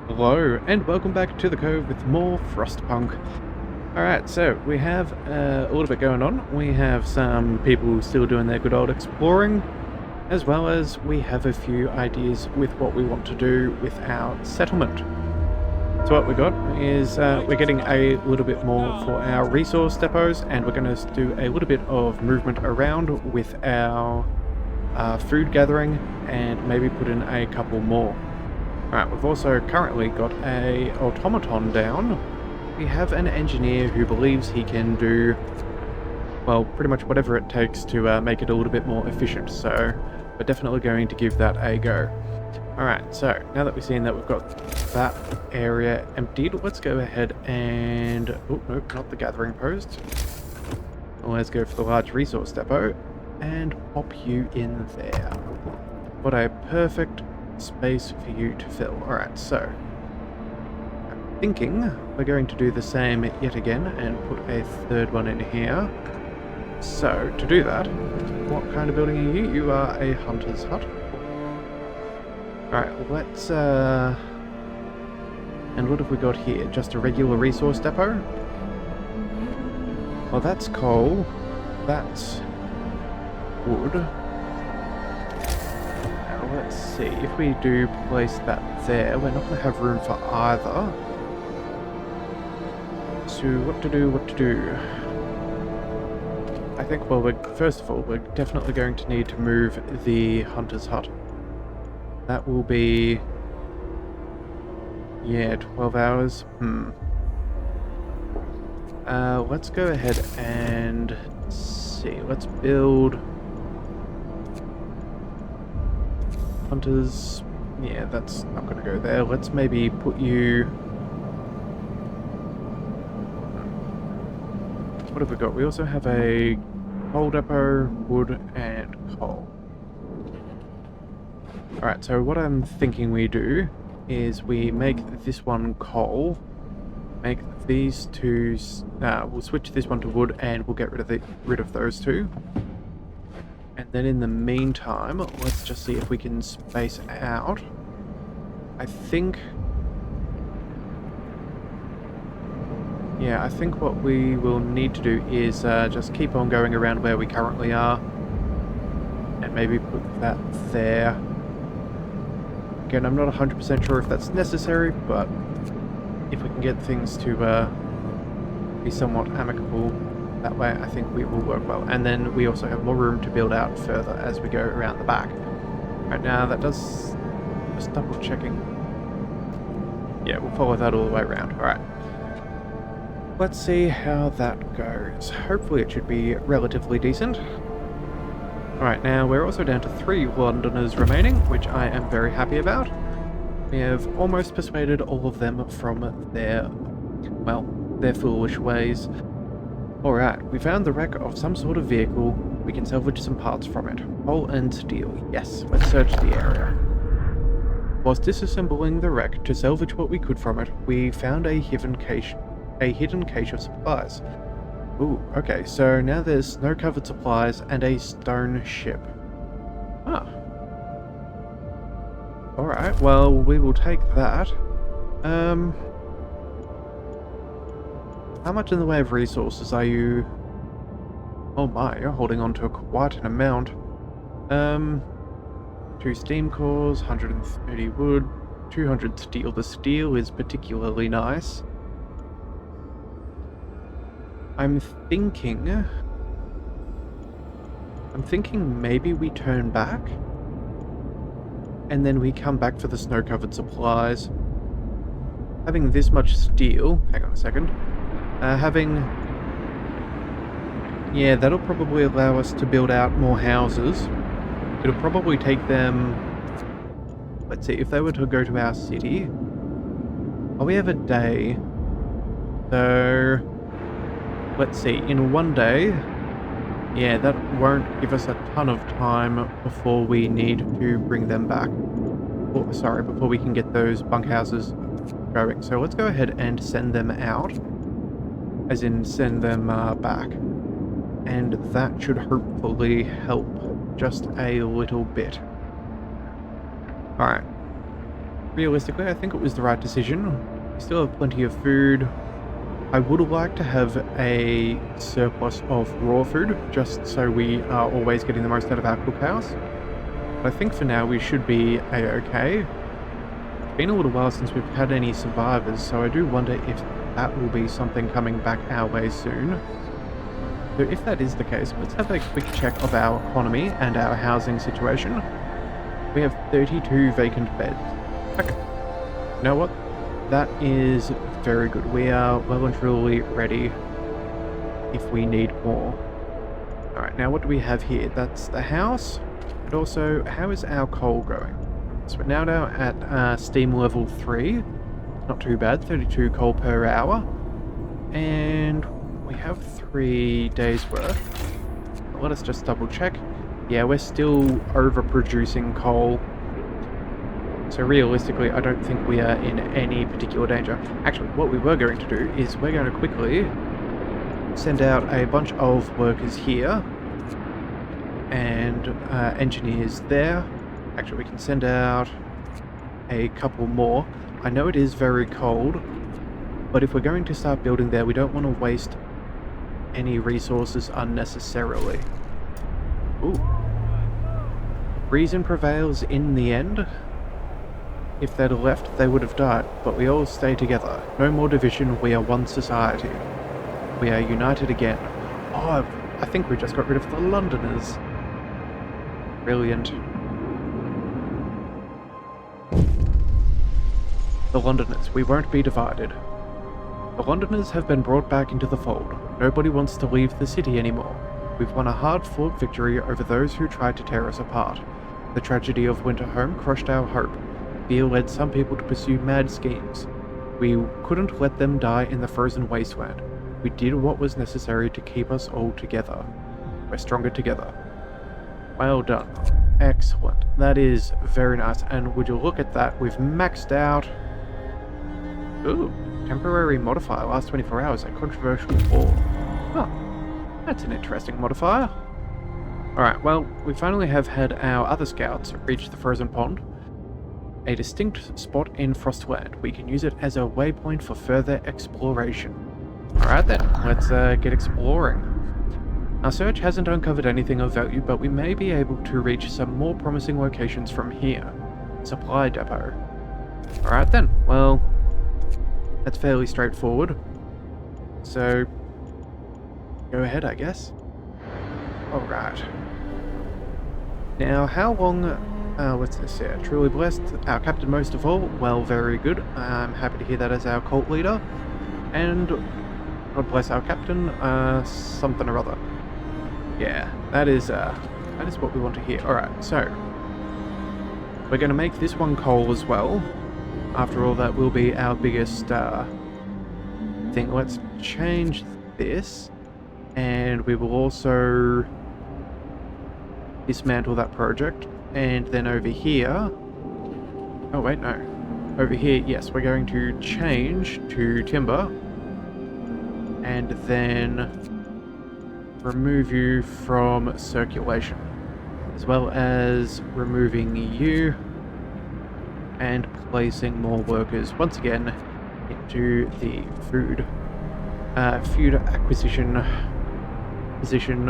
Hello, and welcome back to the Cove with more Frostpunk. Alright, so we have a little bit going on. We have some people still doing their good old exploring, as well as we have a few ideas with what we want to do with our settlement. So what we got is we're getting a little bit more for our resource depots, and we're going to do a little bit of movement around with our food gathering, and maybe put in a couple more. Alright, we've also currently got a automaton down. We have an engineer who believes he can do, well, pretty much whatever it takes to make it a little bit more efficient, so we're definitely going to give that a go. Alright, so now that we've seen that we've got that area emptied, let's go ahead and... oh, nope, not the gathering post. Let's go for the large resource depot and pop you in there. What a perfect space for you to fill. Alright, so I'm thinking we're going to do the same yet again and put a third one in here. So to do that, what kind of building are you? You are a hunter's hut. Alright, let's and what have we got here? Just a regular resource depot? Well, that's coal. That's wood. Let's see, if we do place that there, we're not going to have room for either. So what to do? I think, well, first of all, we're definitely going to need to move the hunter's hut. That will be... yeah, 12 hours. Let's go ahead and see. Let's build... hunters, yeah, that's not going to go there. Let's maybe put you... what have we got? We also have a coal depot, wood, and coal. Alright, so what I'm thinking we do is we make this one coal, make these two... we'll switch this one to wood, and we'll get rid of those two. And then in the meantime, let's just see if we can space out. I think... yeah, I think what we will need to do is just keep on going around where we currently are. And maybe put that there. Again, I'm not 100% sure if that's necessary, but if we can get things to be somewhat amicable that way, I think we will work well. And then we also have more room to build out further as we go around the back. Right now, that does... just double checking. Yeah, we'll follow that all the way around. Alright. Let's see how that goes. Hopefully it should be relatively decent. Alright, now we're also down to 3 Londoners remaining, which I am very happy about. We have almost persuaded all of them from their, well, their foolish ways. Alright, we found the wreck of some sort of vehicle. We can salvage some parts from it. Coal and steel. Yes, let's search the area. Whilst disassembling the wreck to salvage what we could from it, we found a hidden cache of supplies. Ooh, okay, so now there's snow-covered supplies and a stone ship. Ah. Alright, well, we will take that. How much in the way of resources are you... oh my, you're holding on to quite an amount. 2 steam cores, 130 wood, 200 steel. The steel is particularly nice. I'm thinking maybe we turn back and then we come back for the snow-covered supplies. Having this much steel, hang on a second. Yeah, that'll probably allow us to build out more houses. It'll probably take them... let's see, if they were to go to our city... oh, we have a day. So... let's see, in 1 day... yeah, that won't give us a ton of time before we need to bring them back. Oh, sorry, before we can get those bunkhouses going. So let's go ahead and send them out. As in, send them back. And that should hopefully help just a little bit. Alright. realistically, I think it was the right decision. We still have plenty of food. I would like to have a surplus of raw food, just so we are always getting the most out of our cookhouse. But I think for now we should be a-okay. It's been a little while since we've had any survivors, so I do wonder if that will be something coming back our way soon. So if that is the case, let's have a quick check of our economy and our housing situation. We have 32 vacant beds. Okay. You know what? That is very good. We are well and truly ready if we need more. Alright, now what do we have here? That's the house. And also, how is our coal going? So we're now at steam level 3. Not too bad, 32 coal per hour. And we have 3 days worth. Let us just double check. Yeah, we're still overproducing coal. So realistically, I don't think we are in any particular danger. Actually, what we were going to do is we're going to quickly send out a bunch of workers here and engineers there. Actually, we can send out a couple more. I know it is very cold, but if we're going to start building there, we don't want to waste any resources unnecessarily. Ooh. Reason prevails in the end. If they'd have left, they would have died, but we all stay together. No more division, we are one society. We are united again. Oh, I think we just got rid of the Londoners. Brilliant. The Londoners, we won't be divided. The Londoners have been brought back into the fold. Nobody wants to leave the city anymore. We've won a hard-fought victory over those who tried to tear us apart. The tragedy of Winterhome crushed our hope. Fear led some people to pursue mad schemes. We couldn't let them die in the frozen wasteland. We did what was necessary to keep us all together. We're stronger together. Well done. Excellent. That is very nice. And would you look at that, we've maxed out... Ooh, temporary modifier, last 24 hours, a controversial war. Oh, that's an interesting modifier. Alright, well, we finally have had our other scouts reach the frozen pond. A distinct spot in Frostland. We can use it as a waypoint for further exploration. Alright then, let's get exploring. Our search hasn't uncovered anything of value, but we may be able to reach some more promising locations from here. Supply depot. Alright then, well, that's fairly straightforward. So, go ahead, I guess. Alright. Now, how long... what's this here? Truly blessed. Our captain most of all. Well, very good. I'm happy to hear that as our cult leader. And God bless our captain. Something or other. Yeah, that is what we want to hear. Alright, so we're going to make this one coal as well. After all, that will be our biggest thing. Let's change this. And we will also dismantle that project. And then over here... Oh, wait, no. Over here, yes, we're going to change to timber. And then remove you from circulation. As well as removing you. And placing more workers, once again, into the food acquisition position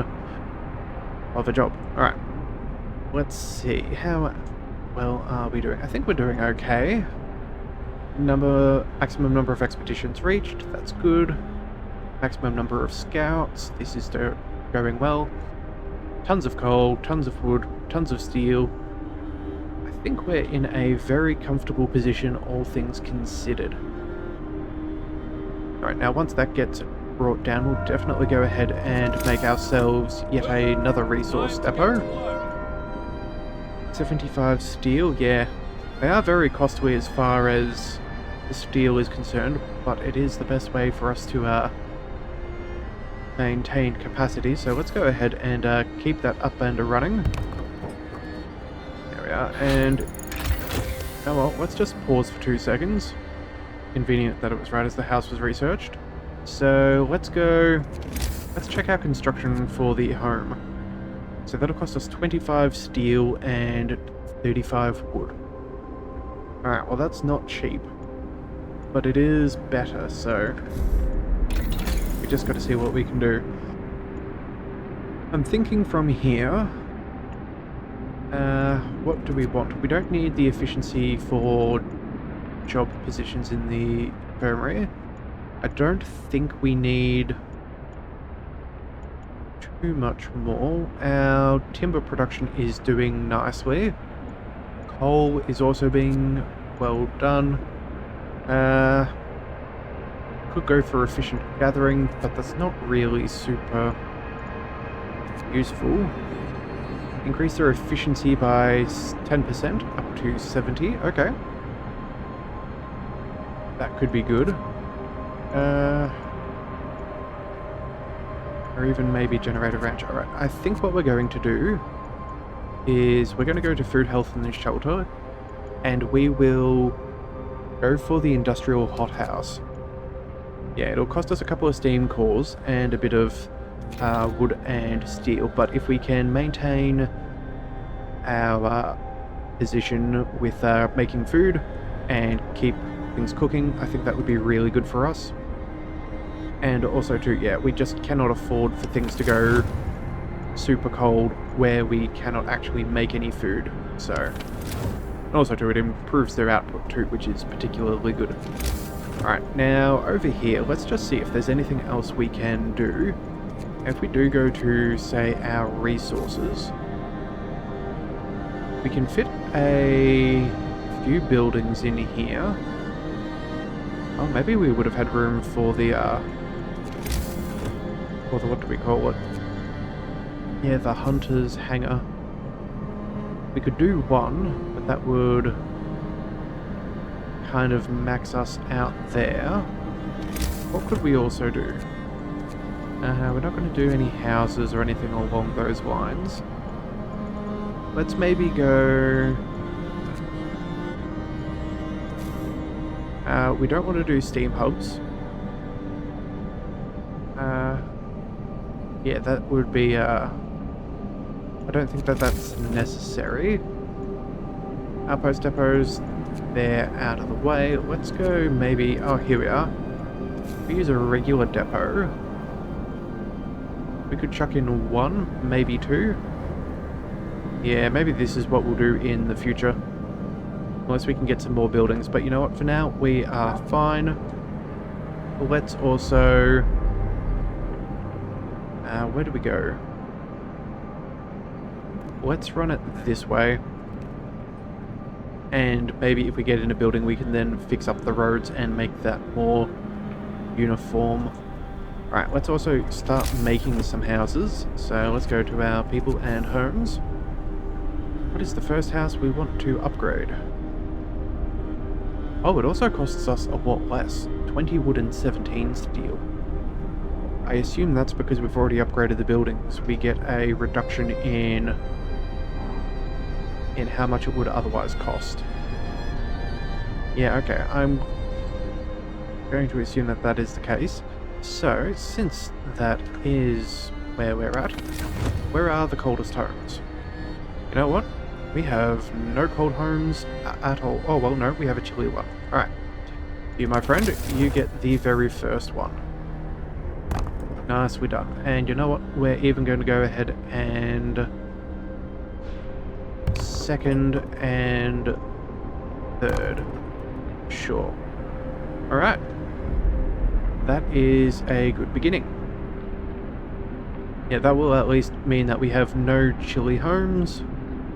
of a job. Alright. Let's see, how well are we doing? I think we're doing okay. Maximum number of expeditions reached, that's good. Maximum number of scouts, this is going well. Tons of coal, tons of wood, tons of steel. I think we're in a very comfortable position, all things considered. Alright, now once that gets brought down, we'll definitely go ahead and make ourselves yet another resource depot. 75 steel, yeah. They are very costly as far as the steel is concerned, but it is the best way for us to maintain capacity, so let's go ahead and keep that up and running. There we are, and... oh well, let's just pause for 2 seconds. Convenient that it was right as the house was researched. So let's check our construction for the home. So that'll cost us 25 steel and 35 wood. Alright, well that's not cheap. But it is better, so... we just got to see what we can do. I'm thinking from here... what do we want? We don't need the efficiency for job positions in the infirmary. I don't think we need too much more. Our timber production is doing nicely. Coal is also being well done. Could go for efficient gathering, but that's not really super useful. Increase their efficiency by 10% up to 70. Okay. That could be good. Or even maybe generate a ranch. Alright, I think what we're going to do is we're going to go to food, health and shelter, and we will go for the industrial hothouse. Yeah, it'll cost us a couple of steam cores and a bit of wood and steel, but if we can maintain our position with making food and keep things cooking, I think that would be really good for us. And also too, yeah, we just cannot afford for things to go super cold where we cannot actually make any food. So, and also too, it improves their output too, which is particularly good. Alright, now over here, let's just see if there's anything else we can do. If we do go to, say, our resources, we can fit a few buildings in here. Oh, maybe we would have had room for the what do we call it? Yeah, the hunter's hangar. We could do one, but that would kind of max us out there. What could we also do? We're not going to do any houses or anything along those lines. Let's maybe go... we don't want to do steam hubs. Yeah, that would be... I don't think that that's necessary. Outpost depots, they're out of the way. Let's go maybe... oh, here we are. We use a regular depot. We could chuck in one, maybe two. Yeah, maybe this is what we'll do in the future. Unless we can get some more buildings. But you know what, for now, we are fine. Let's also... where do we go? Let's run it this way. And maybe if we get in a building, we can then fix up the roads and make that more uniform. Right, let's also start making some houses. So let's go to our people and homes. What is the first house we want to upgrade? Oh, it also costs us a lot less. 20 wood and 17 steel. I assume that's because we've already upgraded the buildings. We get a reduction in how much it would otherwise cost. Yeah, okay, I'm going to assume that that is the case. So, since that is where we're at, where are the coldest homes? You know what? We have no cold homes at all. Oh, well, no, we have a chilly one. Alright. You, my friend, you get the very first one. Nicely done. And you know what? We're even going to go ahead and... second and third. Sure. Alright. That is a good beginning. Yeah, that will at least mean that we have no chilly homes.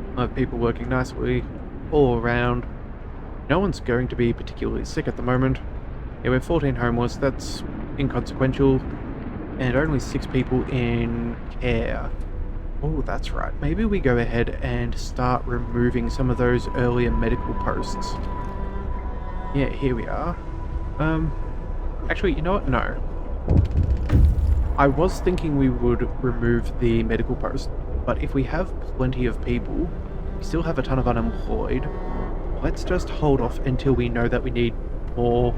We'll have people working nicely all around. No one's going to be particularly sick at the moment. Yeah, we're 14 homeless, that's inconsequential. And only 6 people in care. Oh, that's right. Maybe we go ahead and start removing some of those earlier medical posts. Yeah, here we are. Actually, you know what? No. I was thinking we would remove the medical post, but if we have plenty of people, we still have a ton of unemployed. Let's just hold off until we know that we need more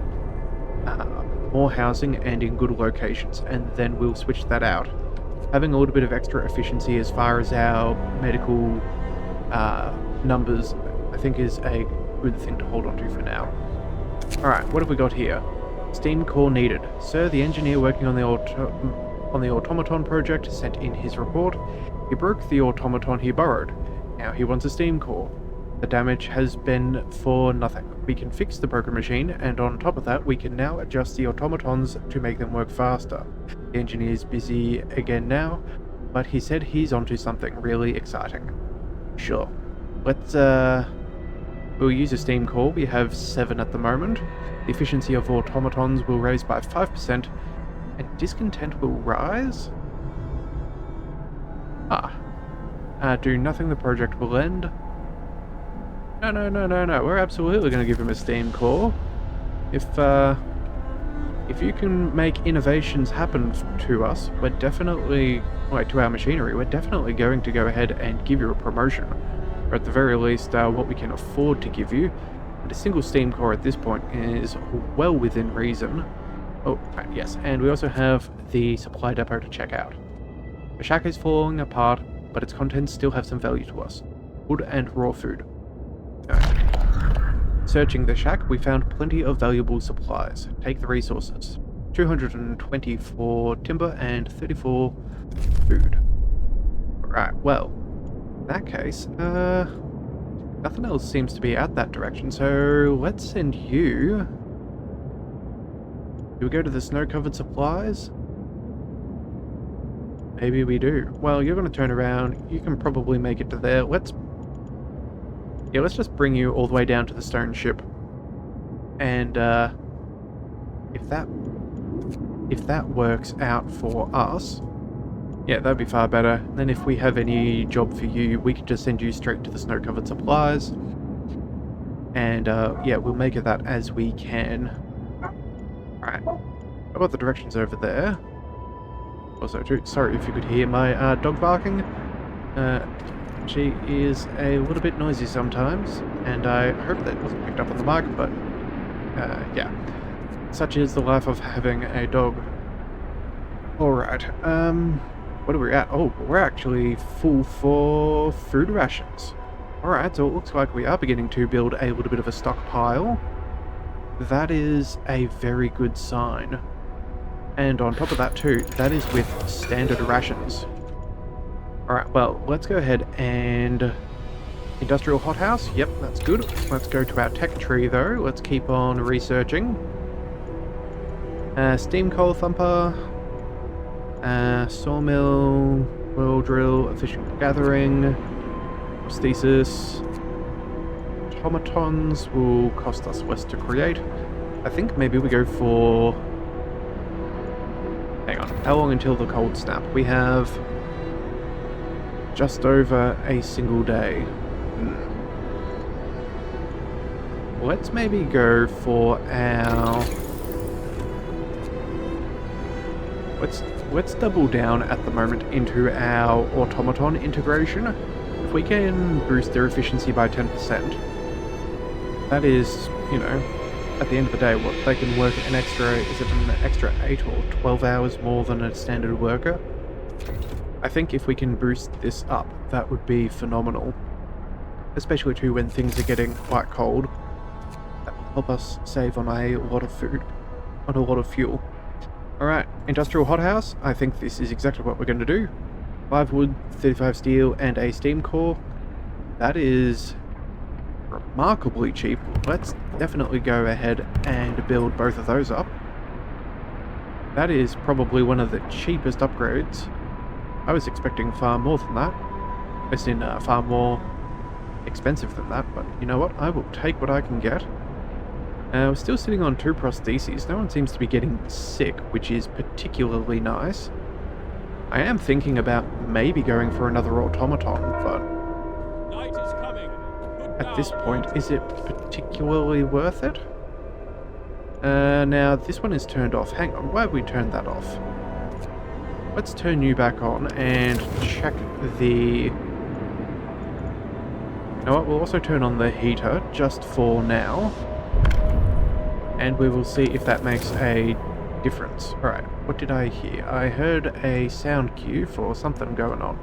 housing and in good locations, and then we'll switch that out. Having a little bit of extra efficiency as far as our medical numbers, I think is a good thing to hold on to for now. Alright, what have we got here? Steam core needed. Sir, the engineer working on the automaton project sent in his report. He broke the automaton he borrowed. Now he wants a steam core. The damage has been for nothing. We can fix the broken machine, and on top of that, we can now adjust the automatons to make them work faster. The engineer's busy again now, but he said he's onto something really exciting. Sure. Let's, we'll use a steam core. We have 7 at the moment. The efficiency of automatons will raise by 5%, and discontent will rise? Do nothing, the project will end. No. We're absolutely going to give him a steam core. If you can make innovations happen to us, we're definitely, to our machinery, we're definitely going to go ahead and give you a promotion. Or at the very least, what we can afford to give you. And a single steam core at this point is well within reason. Oh, yes, and we also have the supply depot to check out. The shack is falling apart, but its contents still have some value to us. Wood and raw food. Searching the shack, we found plenty of valuable supplies. Take the resources. 224 timber and 34 food. Right, well, in that case, nothing else seems to be out that direction, so let's send you... Do we go to the snow-covered supplies? Maybe we do. Well, you're going to turn around. You can probably make it to there. Let's just bring you all the way down to the stone ship. And, if that works out for us, yeah, that'd be far better. Then if we have any job for you, we can just send you straight to the snow-covered supplies. And, yeah, we'll make it that as we can. Alright. How about the directions over there? Also, too, sorry if you could hear my dog barking. She is a little bit noisy sometimes, and I hope that wasn't picked up on the mic, but yeah. Such is the life of having a dog. Alright, what are we at? Oh, we're actually full for food rations. Alright, so it looks like we are beginning to build a little bit of a stockpile. That is a very good sign. And on top of that too, that is with standard rations. Alright, well, let's go ahead and... Industrial hothouse? Yep, that's good. Let's go to our tech tree though. Let's keep on researching. Steam coal thumper. Sawmill. Well drill. Efficient gathering. Prosthesis. Automatons will cost us less to create. I think maybe we go for... Hang on. How long until the cold snap? We have... just over a single day. Let's maybe go for our... Let's double down at the moment into our automaton integration. If we can boost their efficiency by 10%, that is, you know, at the end of the day, what they can work an extra, is it an extra 8 or 12 hours more than a standard worker? I think if we can boost this up, that would be phenomenal. Especially too when things are getting quite cold. That will help us save on a lot of food, on a lot of fuel. Alright, industrial hothouse. I think this is exactly what we're going to do. 5 wood, 35 steel, and a steam core. That is remarkably cheap. Let's definitely go ahead and build both of those up. That is probably one of the cheapest upgrades. I was expecting far more than that. As in, far more expensive than that, but you know what? I will take what I can get. We're still sitting on 2 prostheses. No one seems to be getting sick, which is particularly nice. I am thinking about maybe going for another automaton, but Night is coming. at this point, is it particularly worth it? Now, this one is turned off. Hang on, why have we turned that off? Let's turn you back on and check the... You know what, we'll also turn on the heater, just for now. And we will see if that makes a difference. Alright, what did I hear? I heard a sound cue for something going on.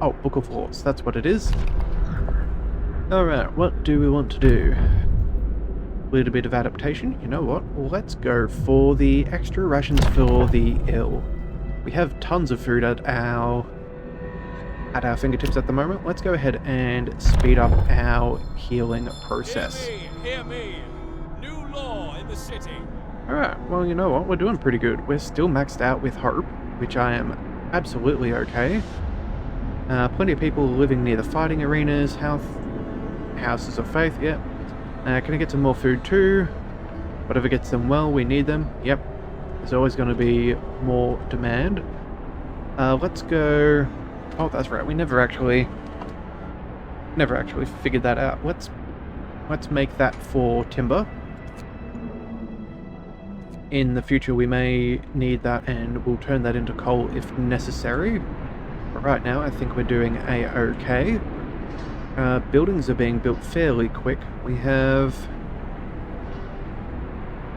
Oh, Book of Laws, that's what it is. Alright, what do we want to do? A little bit of adaptation. You know what? Let's go for the extra rations for the ill. We have tons of food at our fingertips at the moment. Let's go ahead and speed up our healing process. Hear me! New law in the city. Alright, well, you know what? We're doing pretty good. We're still maxed out with hope, which I am absolutely okay. Plenty of people living near the fighting arenas, houses of faith, yep. Can I get some more food too? Whatever gets them well, we need them. Yep. There's always going to be more demand. Let's go... Oh, that's right. We never actually figured that out. Let's make that for timber. In the future, we may need that, and we'll turn that into coal if necessary. But right now, I think we're doing a-okay. Buildings are being built fairly quick. We have...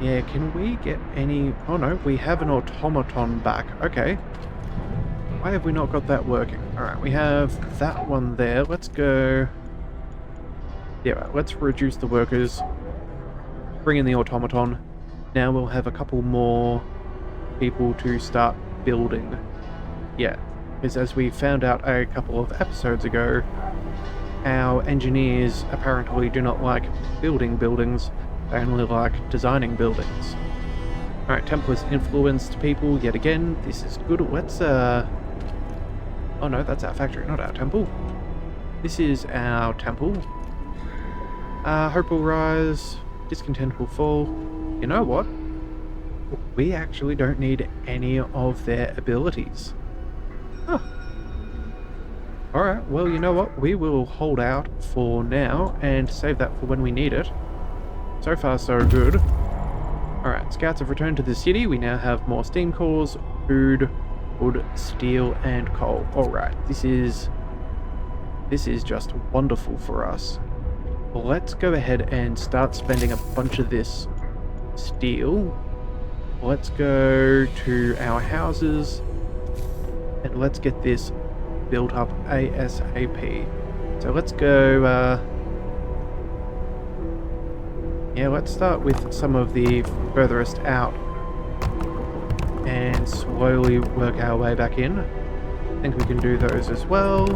Yeah, can we get any... Oh no, we have an automaton back. Okay. Why have we not got that working? Alright, we have that one there. Let's go... Yeah, let's reduce the workers. Bring in the automaton. Now we'll have a couple more people to start building. Yeah, because as we found out a couple of episodes ago, our engineers apparently do not like building buildings, they only like designing buildings. Alright, Templars influenced people yet again. This is good. Let's, Oh no, that's our factory, not our temple. This is our temple. Hope will rise, discontent will fall. You know what? We actually don't need any of their abilities. Huh. Alright, well, you know what? We will hold out for now and save that for when we need it. So far, so good. Alright, scouts have returned to the city. We now have more steam cores, food, wood, steel, and coal. Alright, this is just wonderful for us. Well, let's go ahead and start spending a bunch of this steel. Let's go to our houses and let's get this built up ASAP. So let's go, yeah, let's start with some of the furthest out and slowly work our way back in. I think we can do those as well.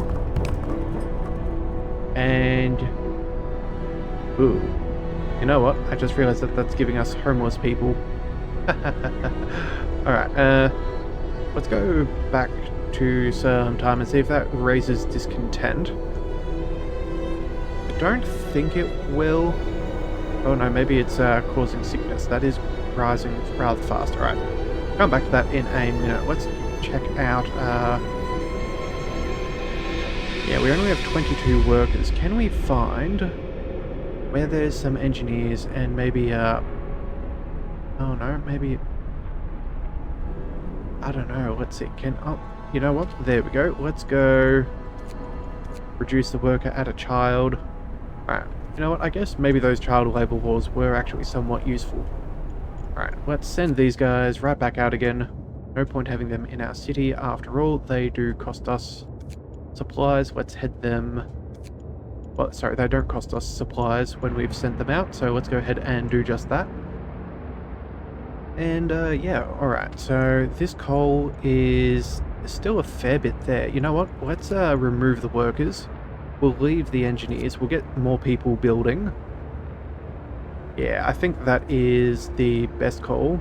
And... Ooh. You know what? I just realized that that's giving us homeless people. Alright, let's go back to some time and see if that raises discontent. I don't think it will. Oh no, maybe it's causing sickness. That is rising rather fast. Alright, come back to that in a minute. Let's check out... Yeah, we only have 22 workers. Can we find where there's some engineers and maybe... Oh no, maybe... I don't know, let's see, oh, you know what, there we go, let's go reduce the worker, add a child. Alright, you know what, I guess maybe those child labour laws were actually somewhat useful. Alright, let's send these guys right back out again. No point having them in our city, after all, they do cost us supplies. Let's head them... Well, sorry, they don't cost us supplies when we've sent them out, so let's go ahead and do just that. And, yeah, alright, so this coal is still a fair bit there. You know what, let's remove the workers. We'll leave the engineers, we'll get more people building. Yeah, I think that is the best call.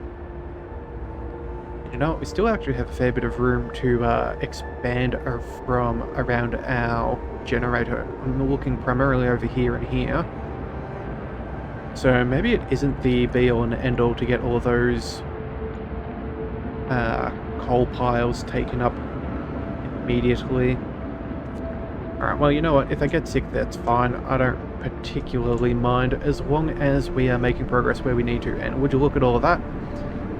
You know, we still actually have a fair bit of room to expand from around our generator. I'm looking primarily over here and here. So maybe it isn't the be-all and end-all to get all of those coal piles taken up immediately. Alright, well, you know what? If they get sick, that's fine. I don't particularly mind as long as we are making progress where we need to. And would you look at all of that?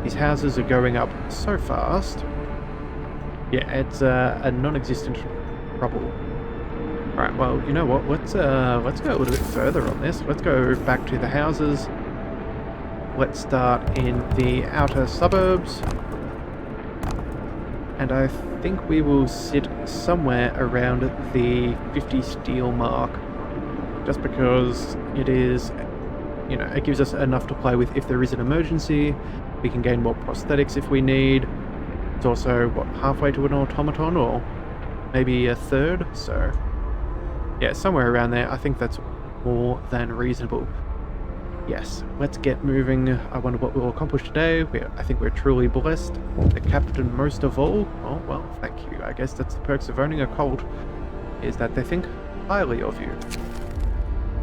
These houses are going up so fast. Yeah, it's a non-existent trouble. Alright, well, you know what, let's go a little bit further on this. Let's go back to the houses. Let's start in the outer suburbs. And I think we will sit somewhere around the 50 steel mark. just because it is, it gives us enough to play with if there is an emergency. We can gain more prosthetics if we need. It's also, what, halfway to an automaton, or maybe a third, so yeah, somewhere around there. I think that's more than reasonable. Yes, let's get moving. I wonder what we'll accomplish today. I think we're truly blessed. The captain most of all. Oh, well, thank you. I guess that's the perks of owning a cult, is that they think highly of you.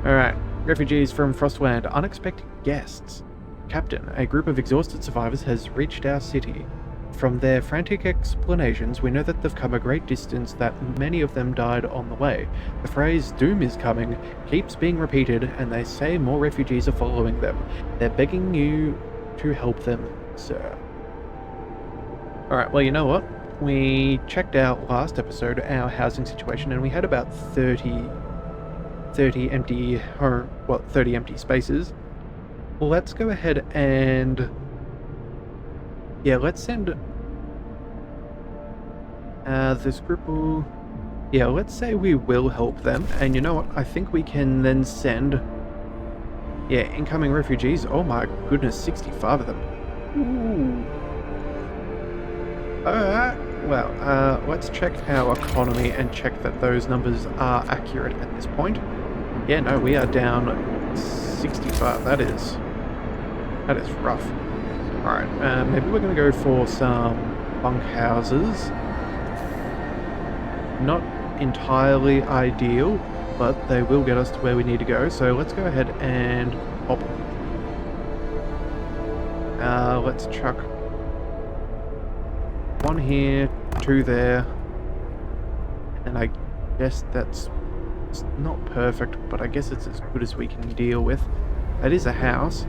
Alright, refugees from Frostland, unexpected guests. Captain, a group of exhausted survivors has reached our city. From their frantic explanations, we know that they've come a great distance, that many of them died on the way. The phrase, "doom is coming," keeps being repeated, and they say more refugees are following them. They're begging you to help them, sir. Alright, well, you know what? We checked out last episode our housing situation, and we had about 30 empty spaces. Well, let's go ahead and let's send this group. Let's say we will help them, and you know what? I think we can then send incoming refugees. Oh my goodness, 65 of them. Ooh. Alright, well, let's check our economy and check that those numbers are accurate at this point. Yeah, no, we are down 65. That is rough. Alright, maybe we're going to go for some bunkhouses. Not entirely ideal, but they will get us to where we need to go. So let's go ahead and hop. Let's chuck one here, two there. And I guess that's not perfect, but I guess it's as good as we can deal with. That is a house.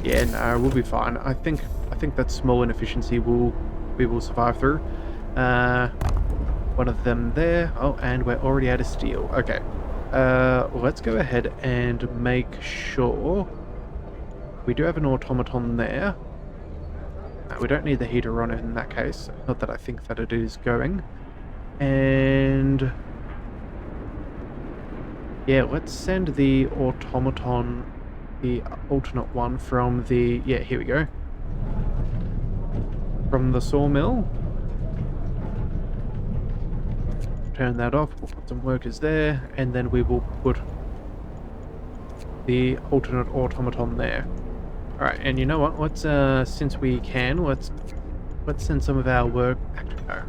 Yeah, no, we'll be fine. I think that small inefficiency we will survive through. One of them there. Oh, and we're already out of steel. Okay. Let's go ahead and make sure we do have an automaton there. We don't need the heater on it in that case. Not that I think that it is going. And yeah, let's send the automaton, the alternate one from the, here we go. From the sawmill. Turn that off, we'll put some workers there, and then we will put the alternate automaton there. Alright, and you know what, let's, since we can, let's send some of our work, actually no.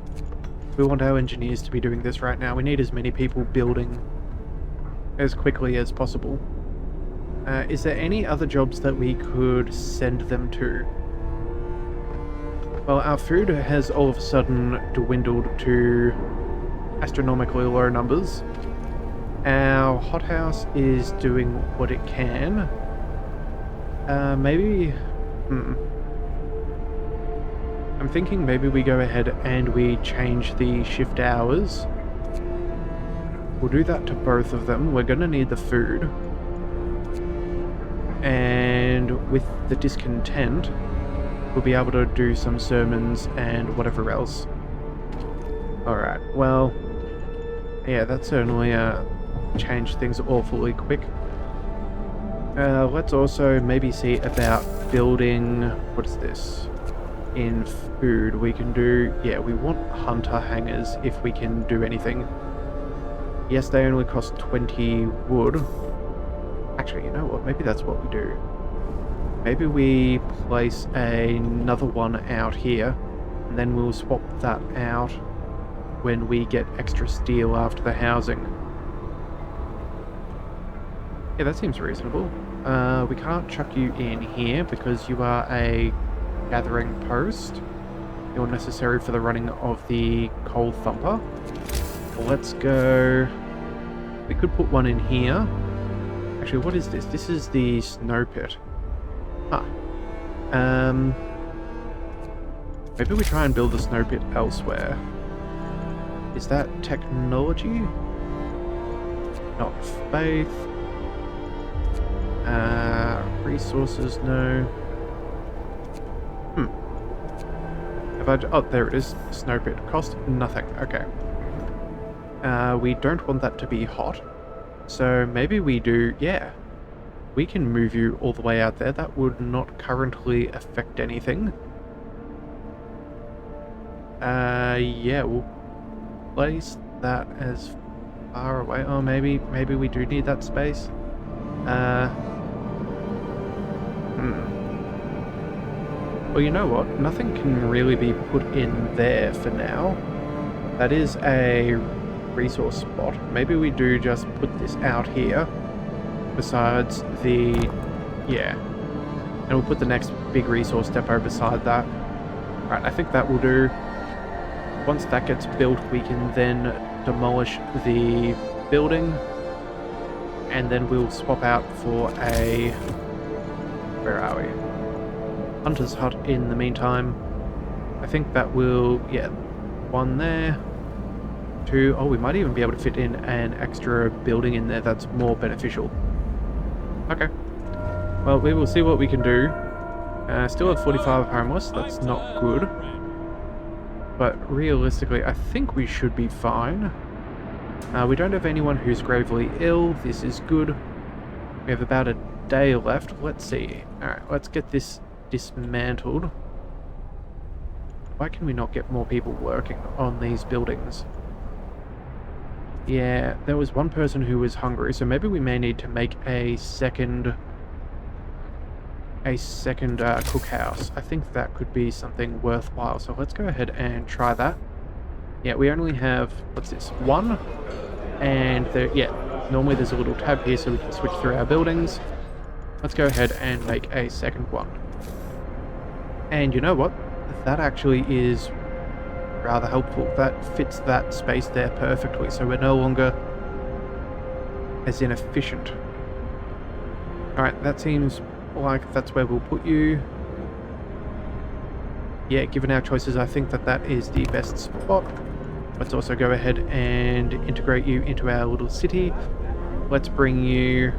We want our engineers to be doing this right now. We need as many people building as quickly as possible. Is there any other jobs that we could send them to? Well, our food has all of a sudden dwindled to astronomically low numbers. Our hothouse is doing what it can. Maybe... I'm thinking maybe we go ahead and we change the shift hours. We'll do that to both of them. We're going to need the food. And with the discontent, we'll be able to do some sermons and whatever else. Alright, well, yeah, that certainly changed things awfully quick. Let's also maybe see about building, what is this? In food, we can do, we want hunter hangers if we can do anything. Yes, they only cost 20 wood. Actually, you know what? Maybe that's what we do. Maybe we place another one out here, and then we'll swap that out when we get extra steel after the housing. Yeah, that seems reasonable. We can't chuck you in here because you are a gathering post. You're necessary for the running of the coal thumper. Let's go... We could put one in here. Actually, what is this? This is the snow pit. Huh. Maybe we try and build the snow pit elsewhere. Is that technology? Not faith. Resources, no. Have I... Oh, there it is. Snow pit. Cost nothing. Okay. We don't want that to be hot. So maybe we do, yeah. We can move you all the way out there. That would not currently affect anything. Yeah, we'll place that as far away. Oh, maybe we do need that space. Well, you know what? Nothing can really be put in there for now. That is a resource spot. Maybe we do just put this out here. Besides the... yeah. And we'll put the next big resource depot beside that. Right, I think that will do. Once that gets built, we can then demolish the building. And then we'll swap out for a... where are we? Hunter's hut in the meantime. I think that will... yeah. One there. Two. Oh, we might even be able to fit in an extra building in there that's more beneficial. Okay. Well, we will see what we can do. Still have 45 homeless. That's not good. But realistically, I think we should be fine. We don't have anyone who's gravely ill. This is good. We have about a day left. Let's see. Alright, let's get this dismantled. Why can we not get more people working on these buildings? Yeah, there was one person who was hungry, so maybe we may need to make a second cookhouse. I think that could be something worthwhile, so let's go ahead and try that. Yeah, we only have, what's this, one? And there, yeah, normally there's a little tab here so we can switch through our buildings. Let's go ahead and make a second one. And you know what? That actually is rather helpful. That fits that space there perfectly, so we're no longer as inefficient. Alright, that seems like that's where we'll put you. Yeah, given our choices, I think that that is the best spot. Let's also go ahead and integrate you into our little city. Let's bring you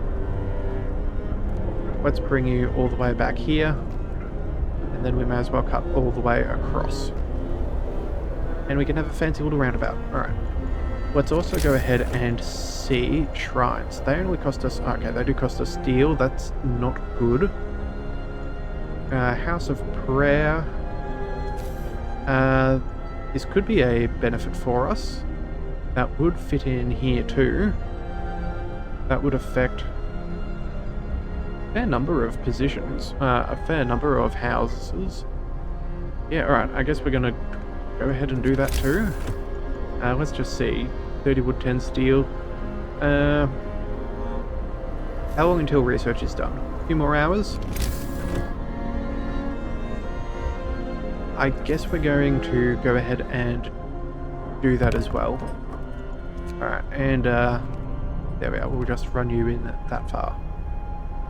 all the way back here. And then we may as well cut all the way across. And we can have a fancy little roundabout. Alright. Let's also go ahead and see shrines. They only cost us... okay, they do cost us steel. That's not good. House of Prayer. This could be a benefit for us. That would fit in here too. That would affect a fair number of positions. A fair number of houses. Yeah, alright. I guess we're going to go ahead and do that too. Let's just see. 30 wood, 10 steel. How long until research is done? A few more hours? I guess we're going to go ahead and do that as well. Alright, and there we are. We'll just run you in that far.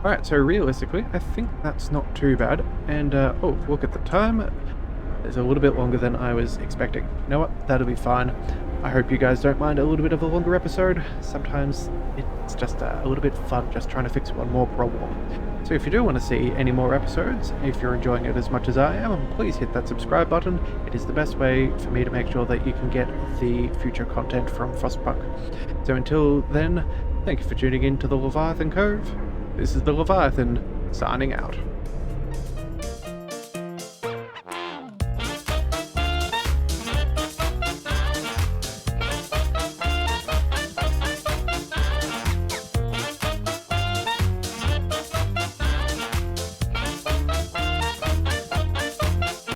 Alright, so realistically, I think that's not too bad. And, oh, look at the time. It's a little bit longer than I was expecting. You know what? That'll be fine. I hope you guys don't mind a little bit of a longer episode. Sometimes it's just a little bit fun just trying to fix one more problem. So if you do want to see any more episodes, if you're enjoying it as much as I am, please hit that subscribe button. It is the best way for me to make sure that you can get the future content from Frostpunk. So until then, thank you for tuning in to the Leviathan Cove. This is the Leviathan, signing out.